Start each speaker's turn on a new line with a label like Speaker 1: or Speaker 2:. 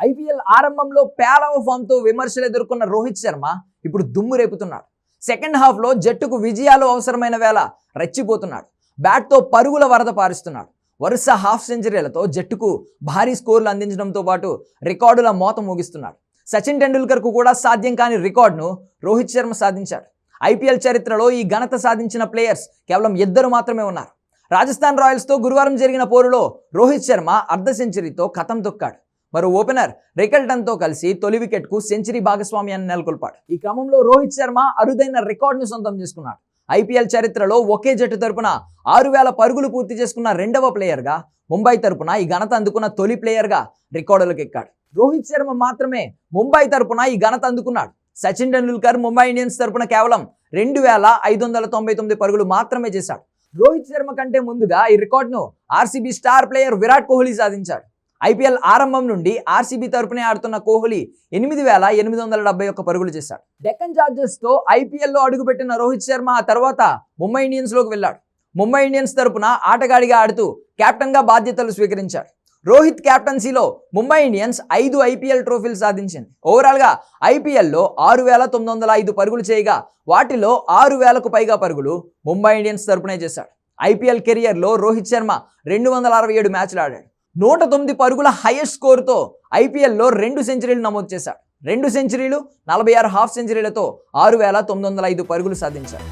Speaker 1: IPL ఆరంభంలో పేలవ ఫామ్తో విమర్శలు ఎదుర్కొన్న రోహిత్ శర్మ ఇప్పుడు దుమ్ము రేపుతున్నాడు. సెకండ్ హాఫ్లో జట్టుకు విజయాలు అవసరమైన వేళ రెచ్చిపోతున్నాడు. బ్యాట్తో పరుగుల వరద పారుస్తున్నాడు. వరుస హాఫ్ సెంచరీలతో జట్టుకు భారీ స్కోర్లు అందించడంతో పాటు రికార్డుల మోత మోగిస్తున్నాడు. సచిన్ టెండూల్కర్కు కూడా సాధ్యం కాని రికార్డును రోహిత్ శర్మ సాధించాడు. ఐపీఎల్ చరిత్రలో ఈ ఘనత సాధించిన ప్లేయర్స్ కేవలం 2 మాత్రమే ఉన్నారు. రాజస్థాన్ రాయల్స్తో గురువారం జరిగిన పోరులో రోహిత్ శర్మ అర్ధ సెంచరీతో కథం తొక్కాడు. మరో ఓపెనర్ రికల్టన్తో కలిసి తొలి వికెట్కు సెంచరీ భాగస్వామ్యాన్ని నెలకొల్పాడు. ఈ క్రమంలో రోహిత్ శర్మ అరుదైన రికార్డును సొంతం చేసుకున్నాడు. ఐపీఎల్ చరిత్రలో ఒకే జట్టు తరపున 6000 పరుగులు పూర్తి చేసుకున్న 2వ ప్లేయర్గా, ముంబై తరపున ఈ ఘనత అందుకున్న తొలి ప్లేయర్గా రికార్డులకు ఎక్కాడు. రోహిత్ శర్మ మాత్రమే ముంబై తరపున ఈ ఘనత అందుకున్నాడు. సచిన్ టెండూల్కర్ ముంబై ఇండియన్స్ తరపున కేవలం 2599 పరుగులు మాత్రమే చేశాడు. రోహిత్ శర్మ కంటే ముందుగా ఈ రికార్డును RCB star player Virat Kohli సాధించాడు. ఐపీఎల్ ఆరంభం నుండి ఆర్సీబీ తరపునే ఆడుతున్న కోహ్లీ 8871 పరుగులు చేశాడు. డెక్కన్ చార్జర్స్తో ఐపీఎల్లో అడుగుపెట్టిన రోహిత్ శర్మ ఆ తర్వాత ముంబై ఇండియన్స్లోకి వెళ్ళాడు. ముంబై ఇండియన్స్ తరపున ఆటగాడిగా ఆడుతూ కెప్టెన్గా బాధ్యతలు స్వీకరించాడు. రోహిత్ కెప్టెన్సీలో ముంబై ఇండియన్స్ 5 ఐపీఎల్ ట్రోఫీలు సాధించింది. ఓవరాల్గా ఐపీఎల్లో 6905 పరుగులు చేయగా వాటిలో 6000కు పైగా పరుగులు ముంబై ఇండియన్స్ తరపునే చేశాడు. ఐపీఎల్ కెరియర్లో రోహిత్ శర్మ 267 మ్యాచ్లు ఆడాడు. 109 పరుగుల హైయెస్ట్ స్కోరుతో ఐపీఎల్లో 2 సెంచరీలు నమోదు చేశాడు. 2 సెంచరీలు, 46 హాఫ్ సెంచరీలతో 6905 పరుగులు సాధించాడు.